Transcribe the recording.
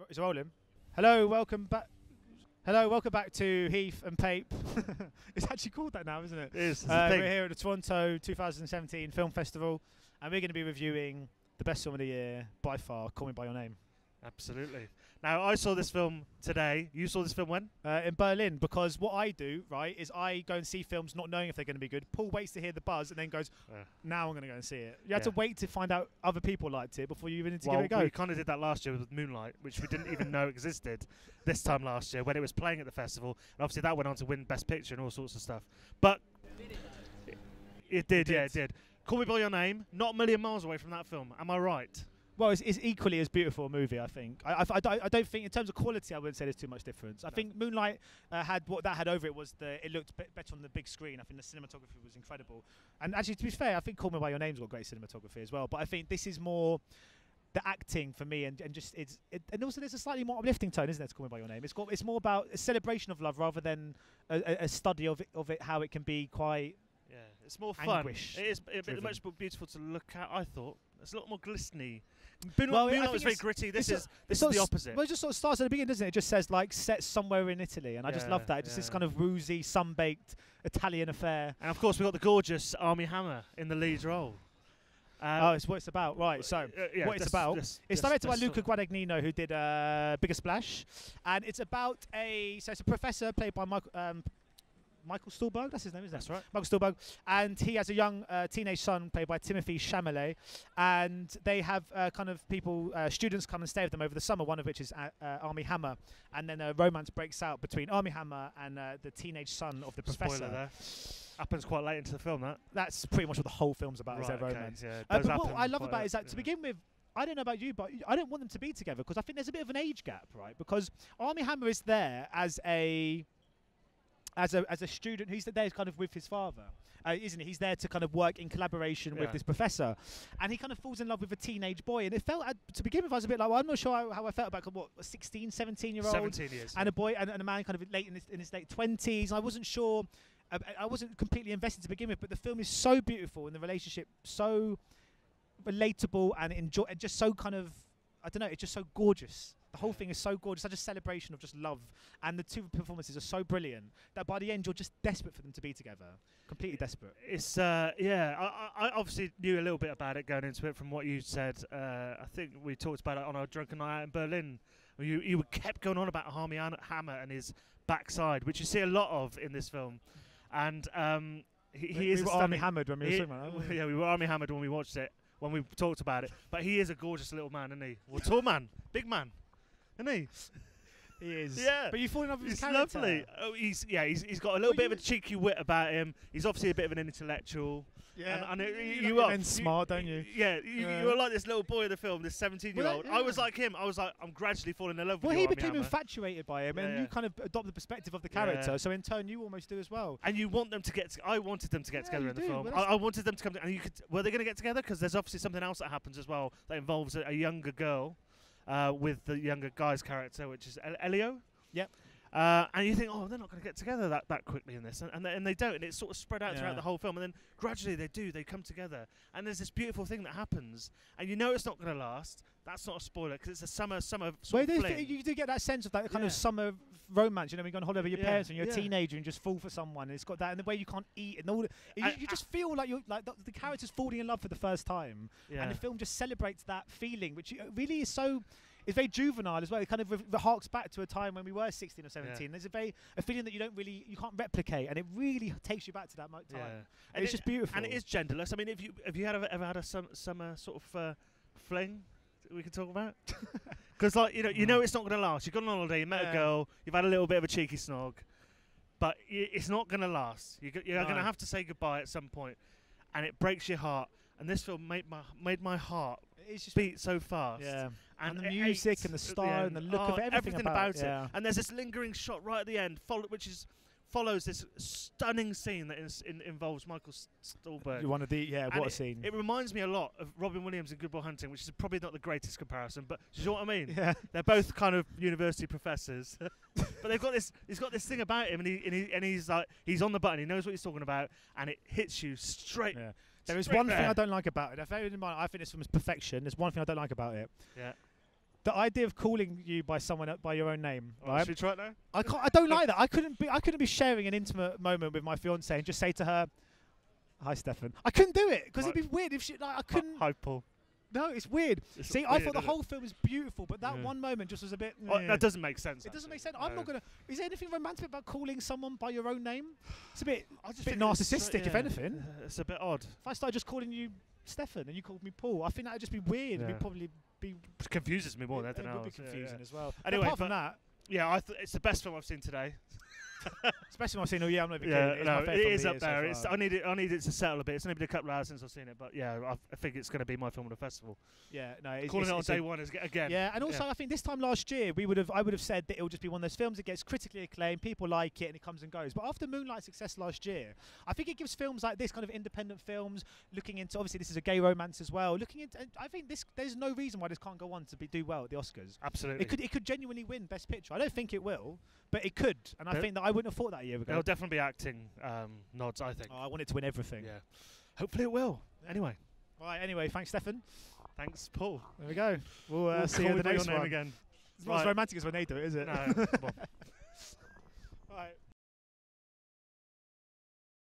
It's rolling. Hello, welcome back. Hello, welcome back to Heath and Pape. It's actually called that now, isn't it? It is. We're here at the Toronto 2017 Film Festival, and we're going to be reviewing the best film of the year by far, Call Me by Your Name. Absolutely. Now, I saw this film today. You saw this film when? In Berlin, because what I do, right, is I go and see films not knowing if they're going to be good. Paul waits to hear the buzz and then goes, now I'm going to go and see it. You had to wait to find out other people liked it before you even need to give it a go. We kind of did that last year with Moonlight, which we didn't even know existed this time last year when it was playing at the festival. And obviously that went on to win Best Picture and all sorts of stuff. But it did. Call Me By Your Name, not a million miles away from that film. Am I right? Well, it's equally as beautiful a movie, I think. I don't think, in terms of quality, I wouldn't say there's too much difference. I think Moonlight had what that had over it was it looked better on the big screen. I think the cinematography was incredible. And actually, to be fair, I think Call Me By Your Name's got great cinematography as well. But I think this is more the acting for me, and just and also there's a slightly more uplifting tone, isn't there, to Call Me By Your Name? It's more about a celebration of love rather than a study of it, how it can be quite. Yeah, it's more fun. Anguish it is much more beautiful to look at, I thought. It's a lot more glistening. Well, Moonlight was very gritty. This is the opposite. Well, it just sort of starts at the beginning, doesn't it? It just says, like, set somewhere in Italy. And I just love that. It's just this kind of woozy, sun-baked Italian affair. And, of course, we've got the gorgeous Armie Hammer in the lead role. It's what it's about. Right, so what it's about. It's directed by Luca Guadagnino, who did Bigger Splash. And it's about it's a professor played by Michael Stuhlbarg, that's his name, isn't it? That's right. Michael Stuhlbarg. And he has a young teenage son played by Timothée Chalamet. And they have students come and stay with them over the summer, one of which is Armie Hammer. And then a romance breaks out between Armie Hammer and the teenage son of the professor. Spoiler there. Happens quite late into the film, that. That's pretty much what the whole film's about, is their romance. Yeah, but what I love about it is that, to begin with, I don't know about you, but I don't want them to be together because I think there's a bit of an age gap, right? Because Armie Hammer is there as a student who's there kind of with his father, isn't he? He's there to kind of work in collaboration with this professor, and he kind of falls in love with a teenage boy. And it felt, to begin with, I was a bit like, well, I'm not sure how I felt about a 16, 17-year-old 17 years, and a boy and a man kind of late in his late 20s. I wasn't sure. I wasn't completely invested to begin with, but the film is so beautiful and the relationship so relatable and just so kind of, I don't know, it's just so gorgeous. The whole thing is so gorgeous, such a celebration of just love. And the two performances are so brilliant that by the end you're just desperate for them to be together. Completely desperate. It's, I obviously knew a little bit about it going into it from what you said. I think we talked about it on our drunken night out in Berlin. You kept going on about Armie Hammer and his backside, which you see a lot of in this film. And he is... We were Armie Hammered when we were talking about that. Yeah, we were Armie Hammered when we watched it, when we talked about it. But he is a gorgeous little man, isn't he? Well, tall man, big man. Isn't he? He is. Yeah. But you fall in love with his character. character. Lovely. Oh, he's got a little bit of a cheeky wit about him. He's obviously a bit of an intellectual. Yeah. And you are. And smart, don't you? Yeah. You are like this little boy in the film, this 17-year-old. I was like him. I was like, I'm gradually falling in love with you. Well, he became infatuated by him, and you kind of adopt the perspective of the character. So in turn, you almost do as well. And you want them to get. I wanted them to get together in the film. I wanted them to come. And were they going to get together? Because there's obviously something else that happens as well that involves a younger girl. With the younger guy's character, which is Elio. Yep. And you think, oh, they're not going to get together that quickly in this, and they don't, and it's sort of spread out throughout the whole film, and then gradually they come together, and there's this beautiful thing that happens, and you know it's not going to last. That's not a spoiler because it's a summer sort of fling. You do get that sense of that kind of summer romance. You know, when you go on holiday with your parents and you're a teenager and just fall for someone, and it's got that, and the way you can't eat and all. You just feel like you're like the character's falling in love for the first time, and the film just celebrates that feeling, which really is so. It's very juvenile as well. It kind of harks back to a time when we were 16 or 17. There's a feeling that you can't replicate, and it really takes you back to that time. Yeah. And it's just beautiful. And it is genderless. I mean, have you ever had a summer sort of fling that we could talk about? Because you know it's not going to last. You've gone on holiday, you met a girl, you've had a little bit of a cheeky snog, but it's not going to last. You're going to have to say goodbye at some point, and it breaks your heart. And this film made my heart beat so fast. Yeah. And the music and the style and the look of it, everything about it. Yeah. And there's this lingering shot right at the end, which follows this stunning scene that involves Michael Stuhlbarg. What a scene. It reminds me a lot of Robin Williams in Good Will Hunting, which is probably not the greatest comparison, but do you know what I mean? Yeah. They're both kind of university professors, but he's got this thing about him, and he's like, he's on the button, he knows what he's talking about, and it hits you straight. Yeah. There is one thing I don't like about it. I think this film is perfection. There's one thing I don't like about it. Yeah. the idea of calling you by someone by your own name, right? Should we try it now? I don't like that. I couldn't be sharing an intimate moment with my fiance and just say to her, "Hi, Stefan." I couldn't do it because it'd be weird if she like I couldn't. Hi, Paul. No, it's weird. See, I thought the whole film was beautiful, but that one moment just was a bit. That doesn't make sense. It doesn't make sense. I'm not gonna. Is there anything romantic about calling someone by your own name? It's a bit. I just bit narcissistic, if anything. It's a bit odd. If I started just calling you Stefan and you called me Paul, I think that would just be weird. It'd probably be. It confuses me more than anything else. It would be confusing as well. Anyway, apart from that, yeah, it's the best film I've seen today. Especially when I've seen. Oh yeah, I'm not even kidding. It's no, my favourite it is film up of the there. year so far. I need it to settle a bit. It's only been a couple of hours since I've seen it, but yeah, I think it's going to be my film of the festival. Yeah, no, calling it on day one is again. Yeah, and also I think this time last year I would have said that it will just be one of those films that gets critically acclaimed, people like it, and it comes and goes. But after Moonlight's success last year, I think it gives films like this, kind of independent films, looking into obviously this is a gay romance as well. Looking into, I think there's no reason why this can't go on to do well at the Oscars. Absolutely, it could genuinely win Best Picture. I don't think it will, but it could, and I think that I wouldn't have thought that a year ago. There'll definitely be acting nods, I think. Oh, I want it to win everything. Yeah, hopefully it will. Anyway. Right. Anyway, thanks, Stefan. Thanks, Paul. There we go. We'll see you in the next one. Again. It's not as romantic as when they do it, is it? No.